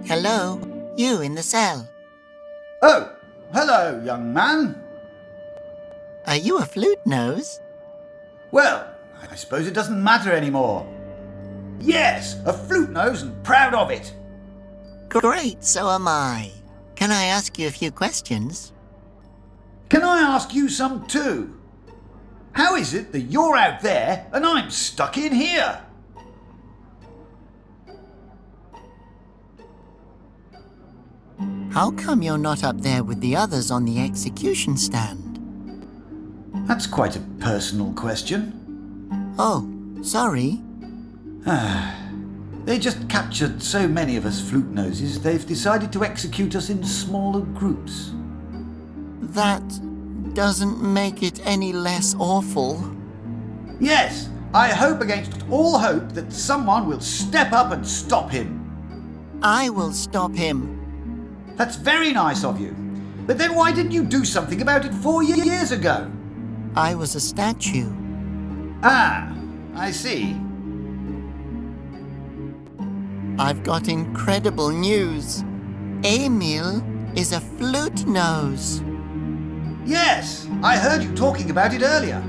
Hello, you in the cell. Oh, hello, young man. Are you a flute nose? Well, I suppose it doesn't matter anymore. Yes, a flute nose and proud of it. Great, so am I. Can I ask you a few questions? Can I ask you some too? How is it that you're out there and I'm stuck in here? How come you're not up there with the others on the execution stand? That's quite a personal question. Oh, sorry. They just captured so many of us flute noses, they've decided to execute us in smaller groups. That doesn't make it any less awful. Yes, I hope against all hope that someone will step up and stop him. I will stop him. That's very nice of you. But then why didn't you do something about it 4 years ago? I was a statue. Ah, I see. I've got incredible news. Emil is a flute nose. Yes, I heard you talking about it earlier.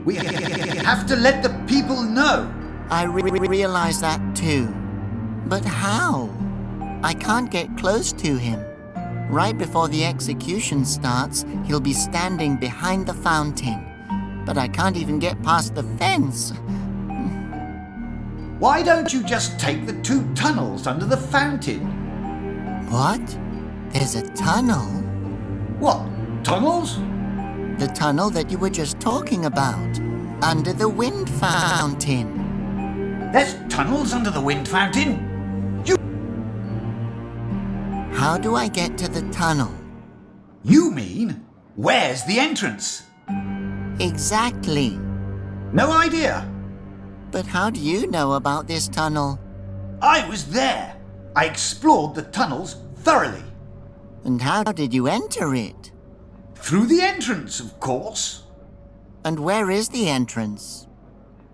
We have to let the people know. I realize that too. But how? I can't get close to him. Right before the execution starts, he'll be standing behind the fountain. But I can't even get past the fence. Why don't you just take the 2 tunnels under the fountain? What? There's a tunnel? What? Tunnels? The tunnel that you were just talking about. Under the wind fountain. There's tunnels under the wind fountain? How do I get to the tunnel? You mean, where's the entrance? Exactly. No idea. But how do you know about this tunnel? I was there. I explored the tunnels thoroughly. And how did you enter it? Through the entrance, of course. And where is the entrance?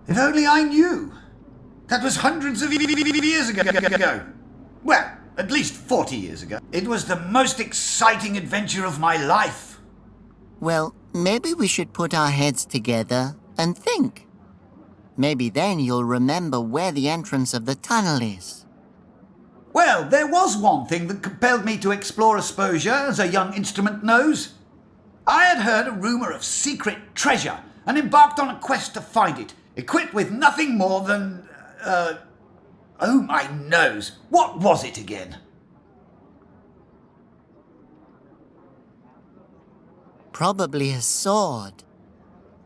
If only I knew. That was hundreds of years ago. Well, at least 40 years ago. It was the most exciting adventure of my life. Well, maybe we should put our heads together and think. Maybe then you'll remember where the entrance of the tunnel is. Well, there was one thing that compelled me to explore Asposia as a young instrument nose. I had heard a rumour of secret treasure and embarked on a quest to find it, equipped with nothing more than... Oh, my nose. What was it again? Probably a sword.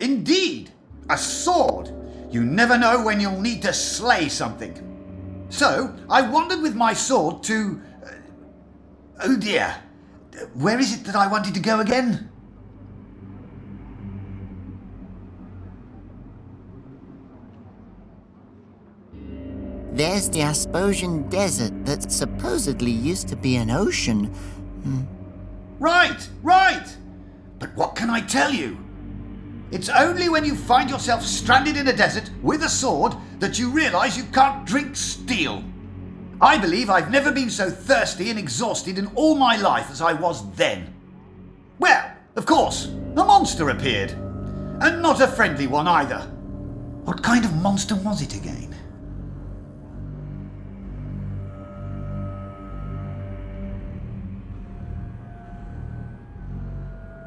Indeed, a sword. You never know when you'll need to slay something. So, I wandered with my sword to... oh dear. Where is it that I wanted to go again? There's the Asposian Desert that supposedly used to be an ocean. Right. But what can I tell you? It's only when you find yourself stranded in a desert with a sword that you realise you can't drink steel. I believe I've never been so thirsty and exhausted in all my life as I was then. Well, of course, a monster appeared. And not a friendly one either. What kind of monster was it again?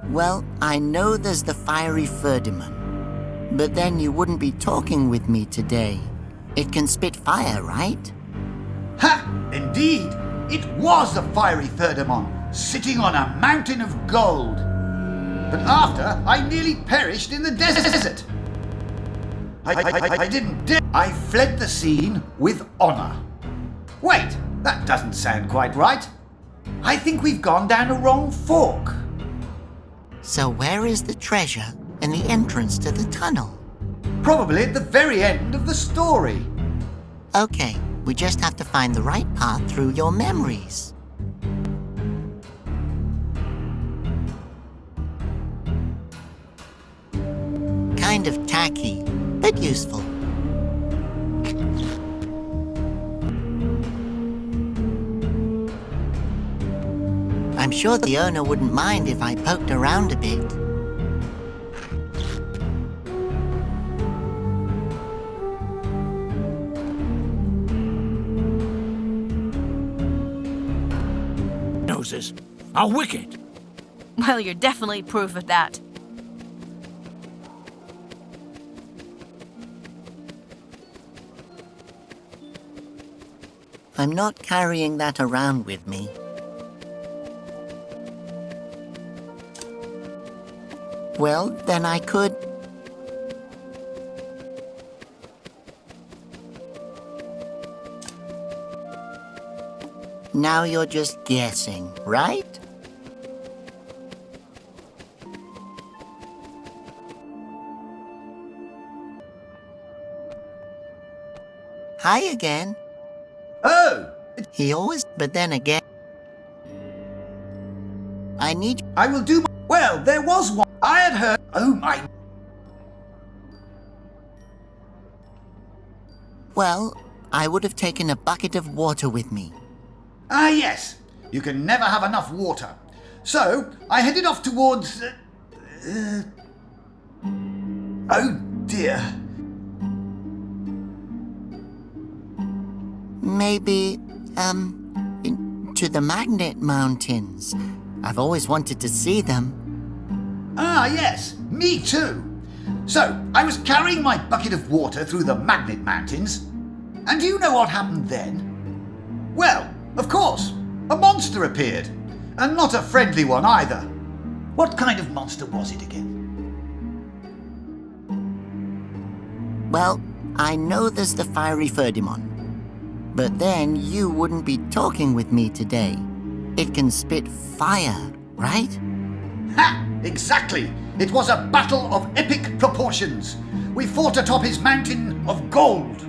Well, I know there's the fiery Ferdinand. But then you wouldn't be talking with me today. It can spit fire, right? Ha! Indeed! It was the fiery Ferdinand, sitting on a mountain of gold. But after, I nearly perished in the desert. I didn't dare. I fled the scene with honour. Wait, that doesn't sound quite right. I think we've gone down a wrong fork. So where is the treasure and the entrance to the tunnel? Probably at the very end of the story. Okay, we just have to find the right path through your memories. Kind of tacky, but useful. I'm sure the owner wouldn't mind if I poked around a bit. Noses are wicked. Well, you're definitely proof of that. I'm not carrying that around with me. Well, then I could... Now you're just guessing, right? Hi again. Oh! He always... But then again... I need... I will do my... Well, there was one. I had heard... Oh my... Well, I would have taken a bucket of water with me. Ah, yes. You can never have enough water. So, I headed off towards... Oh, dear. Maybe, to the Magnet Mountains. I've always wanted to see them. Ah, yes. Me too. So, I was carrying my bucket of water through the Magnet Mountains. And do you know what happened then? Well, of course, a monster appeared. And not a friendly one either. What kind of monster was it again? Well, I know there's the fiery Ferdimon. But then you wouldn't be talking with me today. It can spit fire, right? Ha! Exactly! It was a battle of epic proportions. We fought atop his mountain of gold.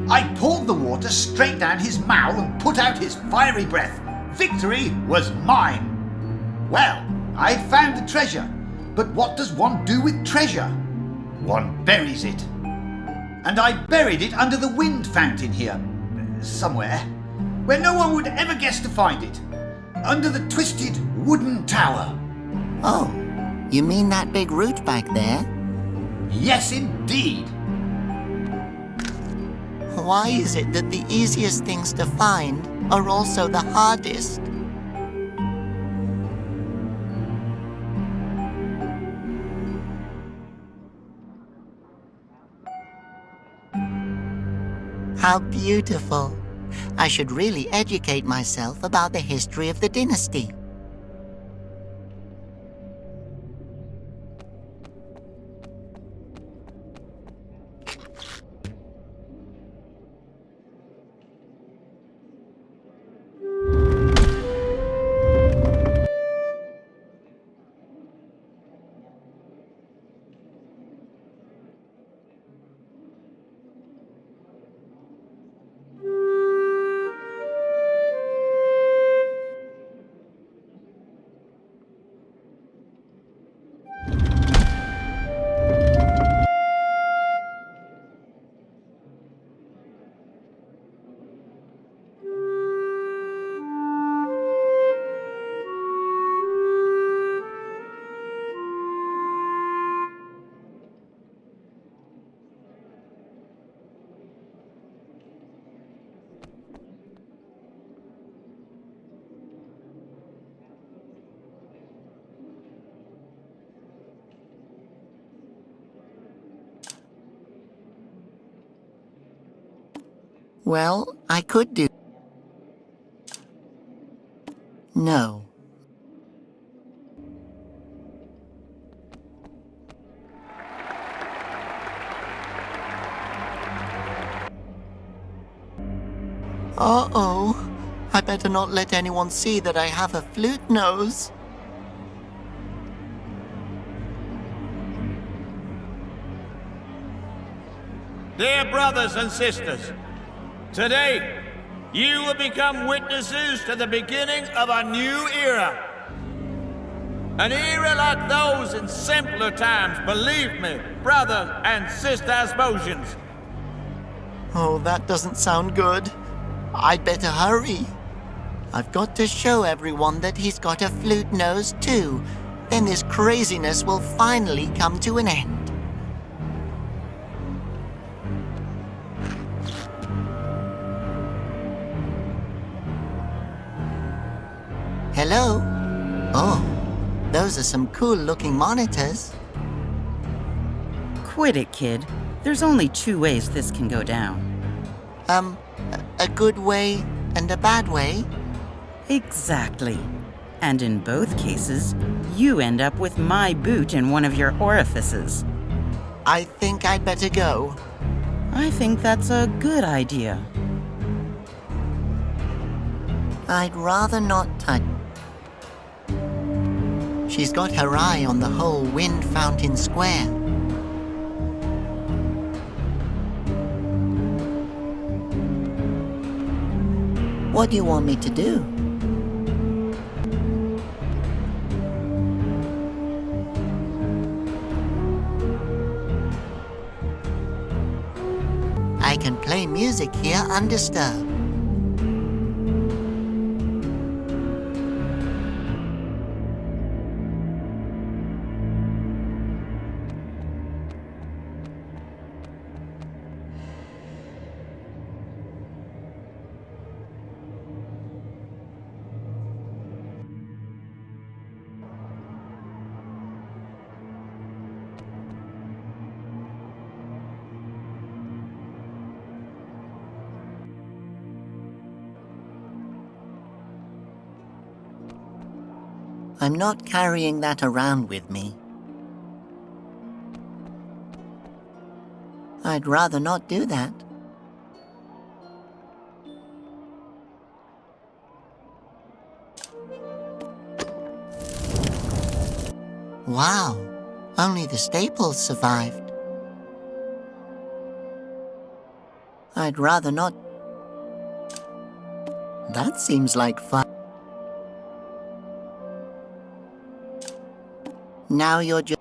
I poured the water straight down his mouth and put out his fiery breath. Victory was mine. Well, I found the treasure. But what does one do with treasure? One buries it. And I buried it under the wind fountain here. Somewhere. Where no one would ever guess to find it. Under the twisted wooden tower. Oh, you mean that big root back there? Yes, indeed. Why is it that the easiest things to find are also the hardest? How beautiful. I should really educate myself about the history of the dynasty. Well, I could do... No. Uh-oh. I better not let anyone see that I have a flute nose. Dear brothers and sisters, today you will become witnesses to the beginning of a new era. An era like those in simpler times, believe me, brothers and sister Asmosians. Oh, that doesn't sound good. I'd better hurry. I've got to show everyone that he's got a flute nose too. Then this craziness will finally come to an end. Hello? Oh, those are some cool-looking monitors. Quit it, kid. There's only 2 ways this can go down. A good way and a bad way? Exactly. And in both cases, you end up with my boot in one of your orifices. I think I'd better go. I think that's a good idea. I'd rather not touch. She's got her eye on the whole Wind Fountain Square. What do you want me to do? I can play music here undisturbed. I'm not carrying that around with me. I'd rather not do that. Wow, only the staples survived. I'd rather not. That seems like fun. Now you're just...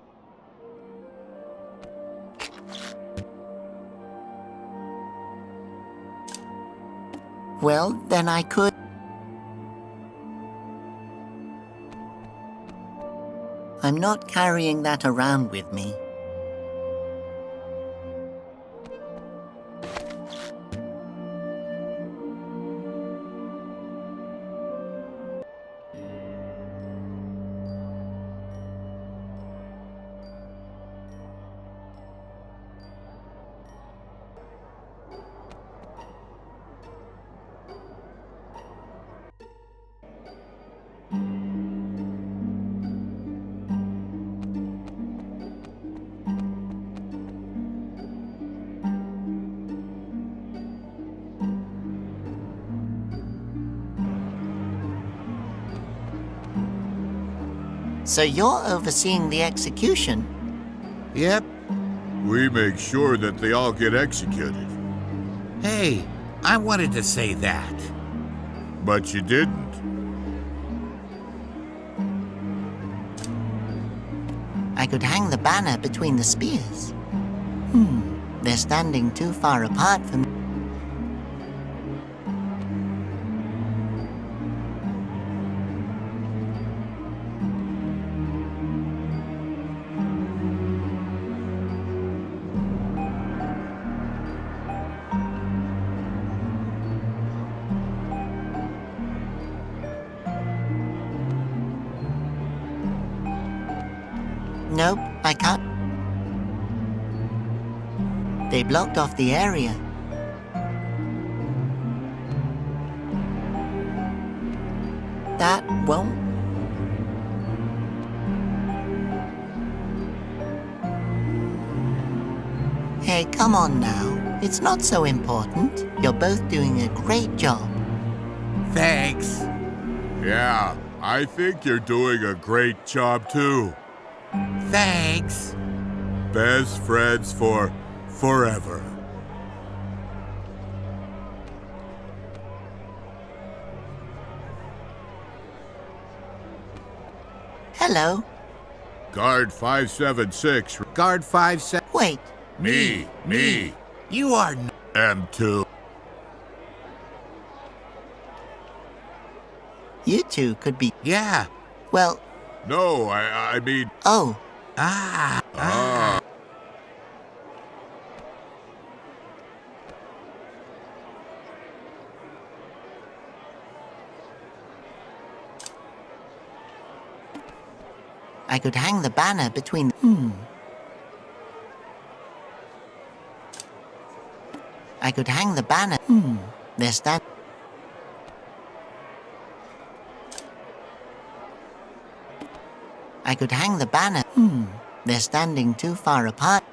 Well, then I could... I'm not carrying that around with me. So you're overseeing the execution? Yep. We make sure that they all get executed. Hey, I wanted to say that. But you didn't. I could hang the banner between the spears. They're standing too far apart for me. Nope, I can't. They blocked off the area. That won't. Hey, come on now. It's not so important. You're both doing a great job. Thanks. Yeah, I think you're doing a great job too. Thanks. Best friends for forever. Hello. Guard 576. Guard 5-7. Wait. Me. You are M2. two could be... Yeah. Well, No, I mean, oh, I could hang the banner between... I could hang the banner... They're stand... I could hang the banner... They're standing too far apart.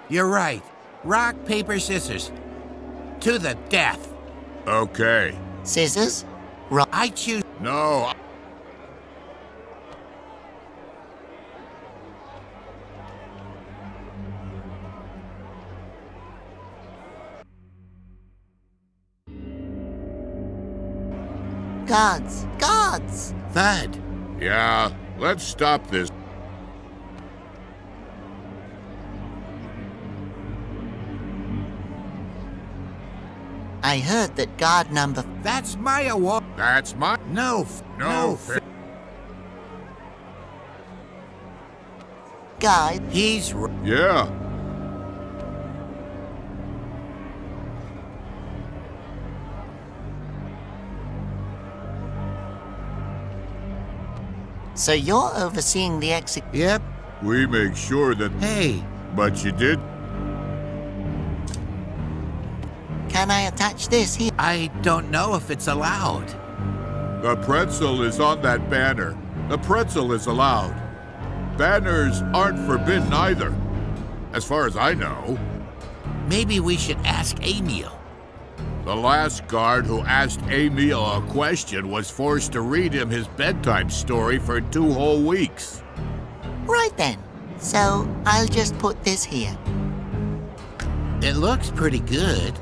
You're right. Rock, paper, scissors. To the death. okay. Scissors? I choose. No, Guards! Guards! Thud. yeah, let's stop this. I heard that guard number... That's my award. That's my... No. No, Guys, He's. yeah. so you're overseeing the Yep. We make sure that... Hey. But you did? Can I attach this here? I don't know if it's allowed. The pretzel is on that banner. The pretzel is allowed. Banners aren't forbidden either, as far as I know. Maybe we should ask Emil. The last guard who asked Emil a question was forced to read him his bedtime story for 2 whole weeks. Right then. So I'll just put this here. It looks pretty good.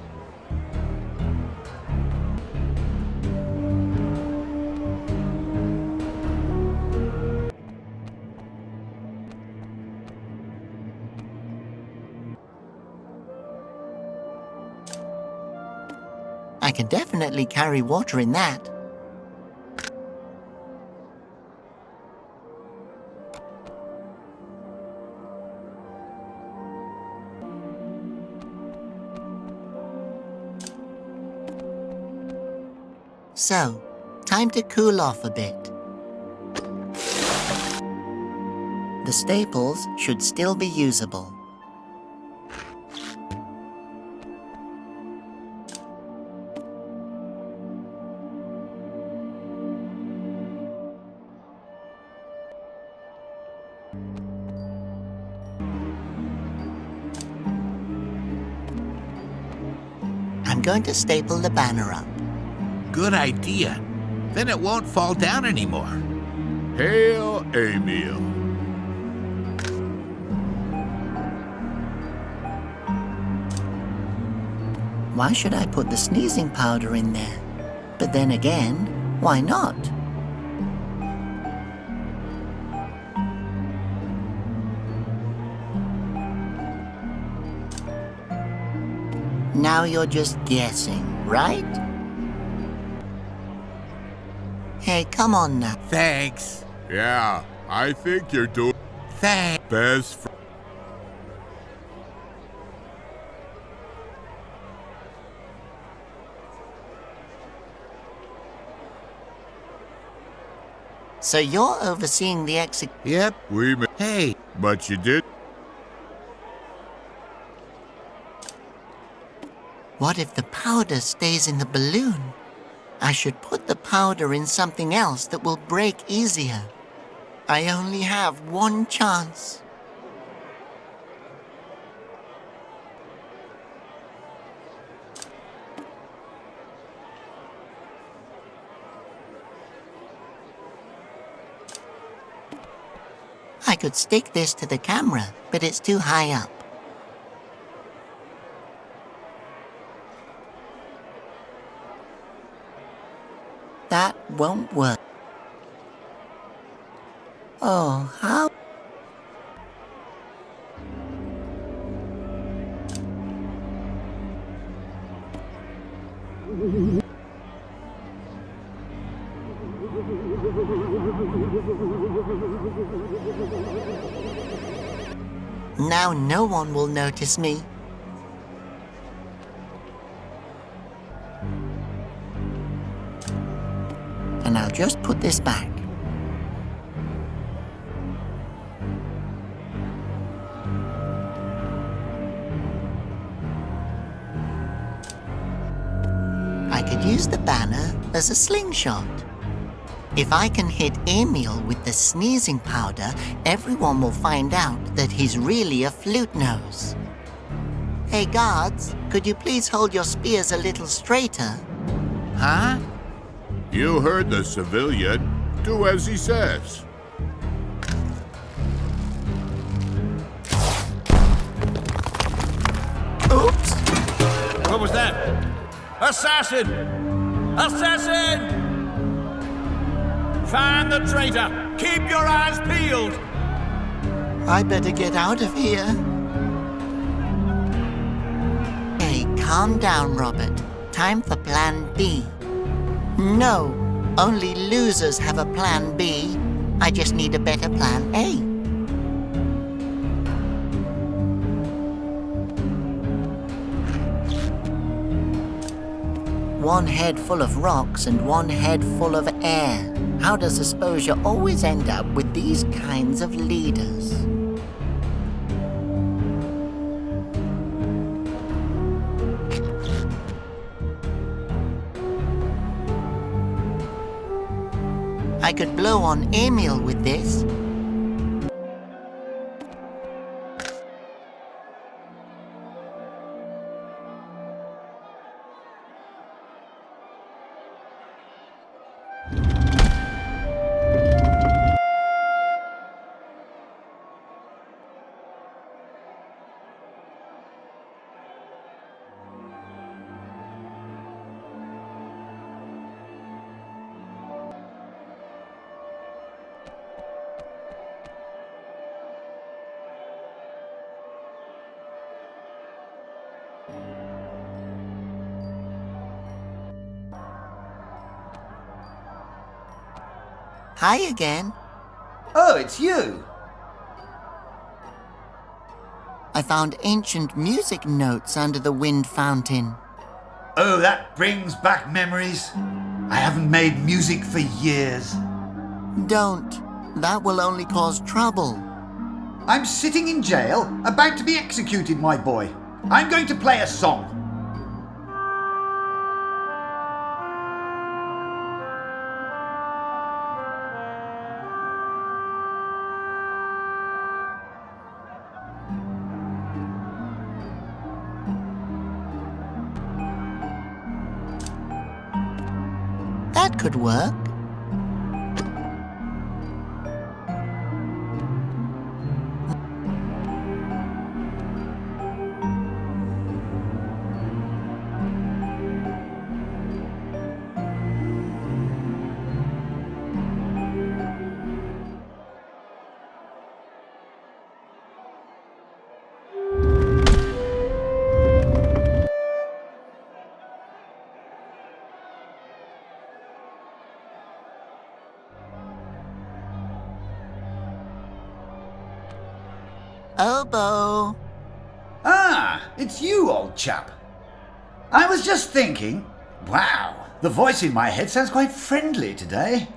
I can definitely carry water in that. So, time to cool off a bit. The staples should still be usable. I'm going to staple the banner up. Good idea. Then it won't fall down anymore. Hail Emil. Why should I put the sneezing powder in there? But then again, why not? Now you're just guessing, right? Hey, come on now. Thanks. Yeah, I think you're doing Thanks. best for... So you're overseeing the Yep. We may... Hey. But you did? What if the powder stays in the balloon? I should put the powder in something else that will break easier. I only have one chance. I could stick this to the camera, but it's too high up. That won't work. Oh, how? Now no one will notice me. And I'll just put this back. I could use the banner as a slingshot. If I can hit Emil with the sneezing powder, everyone will find out that he's really a flute nose. Hey guards, could you please hold your spears a little straighter? Huh? You heard the civilian. Do as he says. Oops! What was that? Assassin! Assassin! Find the traitor! Keep your eyes peeled! I better get out of here. Hey, calm down, Robert. Time for Plan B. No, only losers have a Plan B. I just need a better Plan A. One head full of rocks and one head full of air. How does Asposia always end up with these kinds of leaders? I could blow on Emil with this. Hi again. Oh, it's you. I found ancient music notes under the wind fountain. Oh, that brings back memories. I haven't made music for years. Don't. That will only cause trouble. I'm sitting in jail, about to be executed, my boy. I'm going to play a song. That could work. Oboe. Ah, it's you, old chap. I was just thinking, wow, the voice in my head sounds quite friendly today.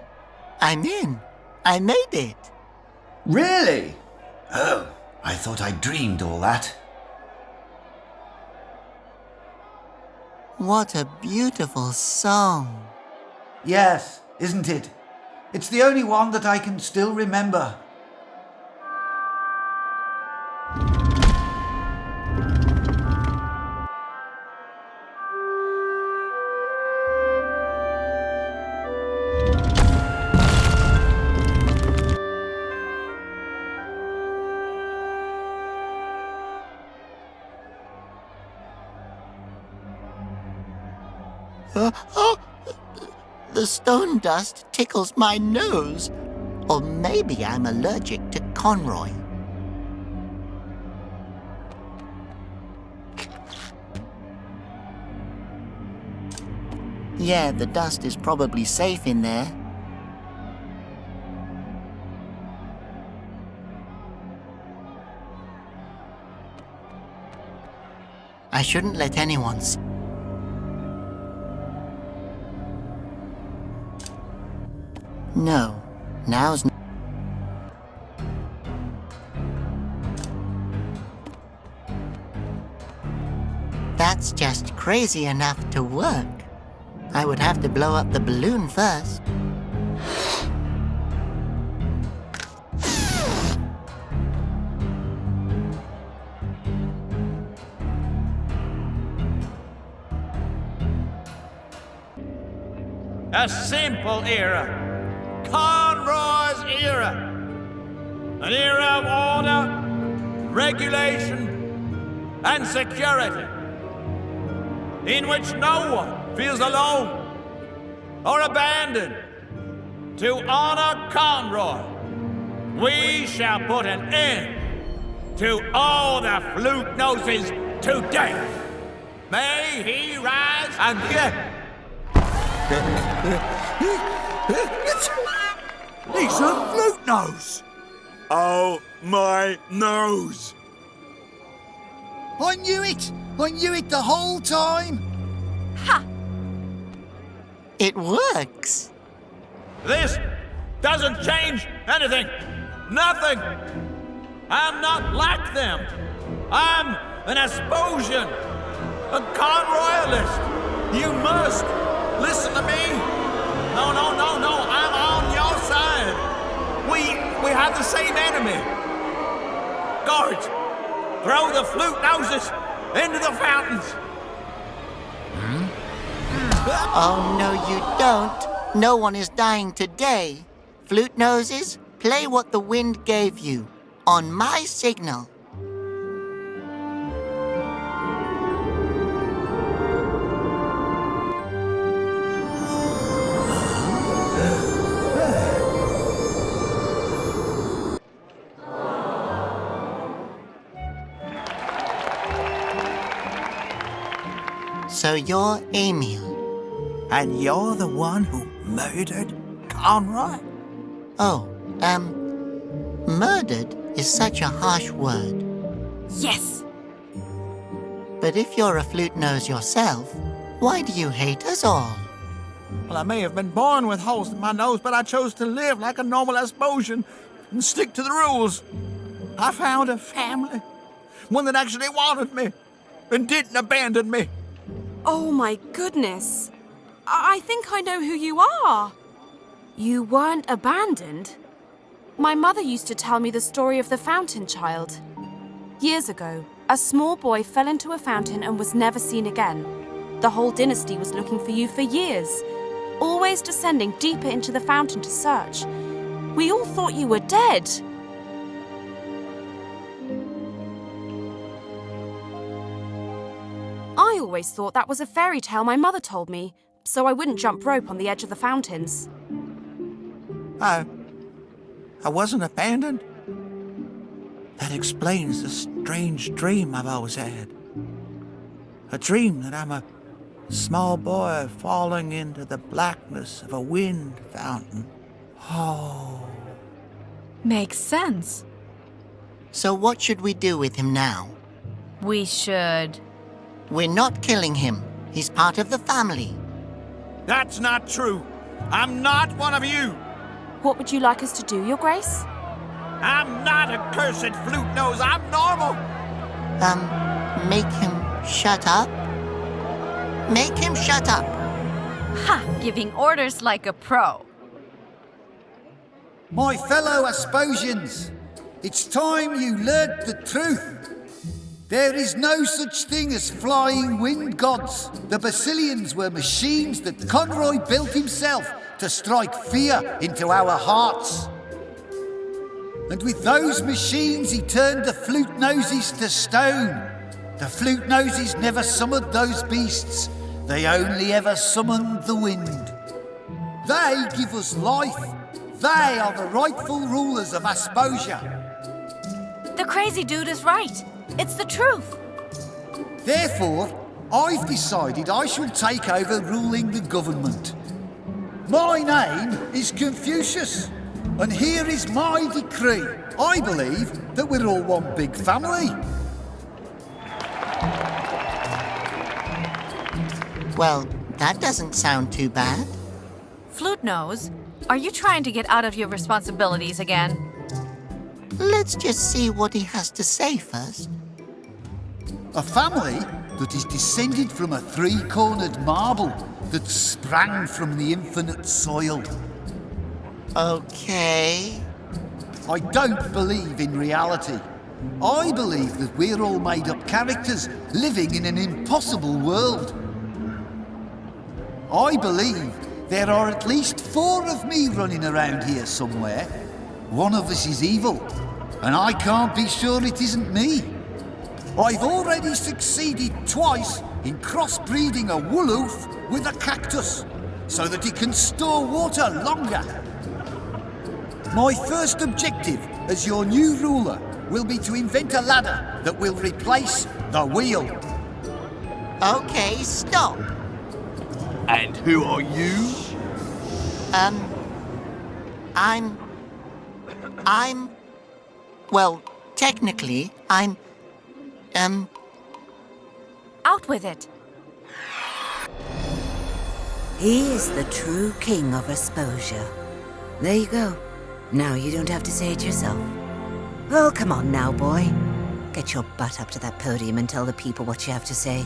I'm in. I made it. Really? Oh, I thought I dreamed all that. What a beautiful song. Yes, isn't it? It's the only one that I can still remember. The stone dust tickles my nose. Or maybe I'm allergic to Conroy. Yeah, the dust is probably safe in there. I shouldn't let anyone see. No, now's not. That's just crazy enough to work. I would have to blow up the balloon first. A simple era. Conroy's era. An era of order, regulation, and security, in which no one feels alone or abandoned. To honor Conroy, we shall put an end to all the flute noses today. May he rise again. He's a flute nose! Oh, my nose! I knew it! I knew it the whole time! Ha! It works. This doesn't change anything. Nothing. I'm not like them. I'm an Asposian, a Conroyalist. You must listen to me. No, I'm on your side. We have the same enemy. Guards, throw the flute noses into the fountains. Oh, no, you don't. No one is dying today. Flute noses, play what the wind gave you on my signal. So you're Emil. And you're the one who murdered Conroy? Oh, murdered is such a harsh word. Yes! But if you're a flute nose yourself, why do you hate us all? Well, I may have been born with holes in my nose, but I chose to live like a normal Asposian and stick to the rules. I found a family, one that actually wanted me and didn't abandon me. Oh my goodness. I think I know who you are. You weren't abandoned. My mother used to tell me the story of the fountain child. Years ago, a small boy fell into a fountain and was never seen again. The whole dynasty was looking for you for years, always descending deeper into the fountain to search. We all thought you were dead. I always thought that was a fairy tale my mother told me, so I wouldn't jump rope on the edge of the fountains. I wasn't abandoned. That explains the strange dream I've always had. A dream that I'm a small boy falling into the blackness of a wind fountain. Oh. Makes sense. So what should we do with him now? We should... We're not killing him. He's part of the family. That's not true. I'm not one of you. What would you like us to do, Your Grace? I'm not a cursed flute nose. I'm normal. Make him shut up? Make him shut up. Ha! Giving orders like a pro. My fellow Asposians, it's time you learnt the truth. There is no such thing as flying wind gods. The Basilians were machines that Conroy built himself to strike fear into our hearts. And with those machines, he turned the flute noses to stone. The flute noses never summoned those beasts. They only ever summoned the wind. They give us life. They are the rightful rulers of Asposia. The crazy dude is right. It's the truth. Therefore, I've decided I shall take over ruling the government. My name is Confucius, and here is my decree. I believe that we're all one big family. Well, that doesn't sound too bad. Flute Nose, are you trying to get out of your responsibilities again? Let's just see what he has to say first. A family that is descended from a three-cornered marble that sprang from the infinite soil. Okay. I don't believe in reality. I believe that we're all made-up characters living in an impossible world. I believe there are at least 4 of me running around here somewhere. One of us is evil, and I can't be sure it isn't me. I've already succeeded twice in crossbreeding a wooloof with a cactus, so that it can store water longer. My first objective as your new ruler will be to invent a ladder that will replace the wheel. Okay, stop. And who are you? Well, technically, Out with it. He is the true king of Asposia. There you go. Now you don't have to say it yourself. Oh, come on now, boy. Get your butt up to that podium and tell the people what you have to say.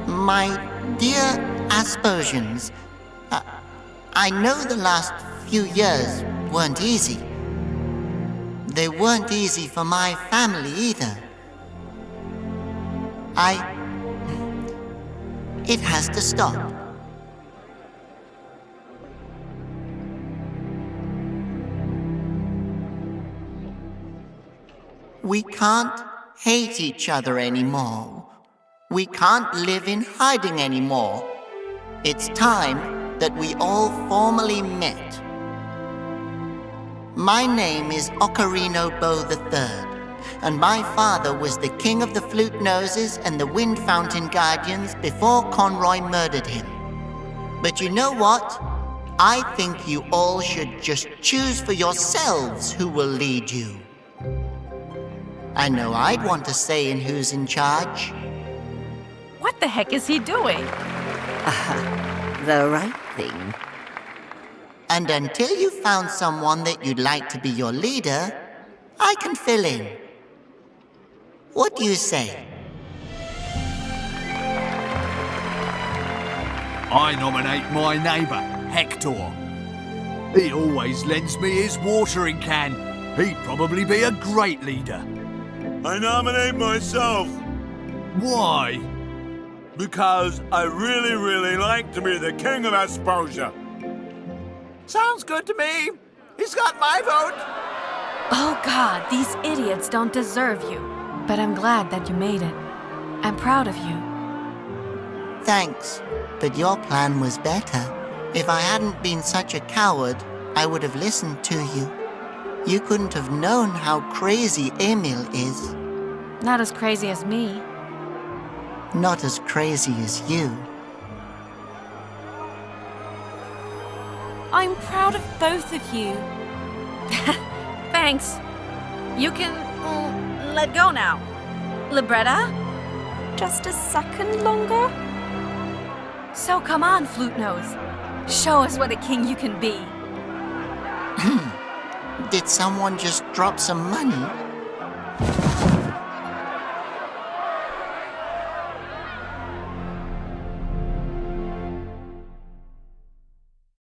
My dear Asposians, I know the last few years weren't easy. They weren't easy for my family either. It has to stop. We can't hate each other anymore. We can't live in hiding anymore. It's time that we all formally met. My name is Ocarino Bow III, and my father was the king of the Flute Noses and the Wind Fountain Guardians before Conroy murdered him. But you know what? I think you all should just choose for yourselves who will lead you. I know I'd want to say in who's in charge. What the heck is he doing? The right thing. And until you found someone that you'd like to be your leader, I can fill in. What do you say? I nominate my neighbour, Hector. He always lends me his watering can. He'd probably be a great leader. I nominate myself Why? because I really like to be the king of Asposia. Sounds good to me. He's got my vote. Oh God, these idiots don't deserve you. But I'm glad that you made it. I'm proud of you. Thanks, but your plan was better. If I hadn't been such a coward, I would have listened to you. You couldn't have known how crazy Emil is. Not as crazy as me. Not as crazy as you. I'm proud of both of you. Thanks. You can let go now. Libretta? Just a second longer? So come on, Flute Nose. Show us what a king you can be. Did someone just drop some money?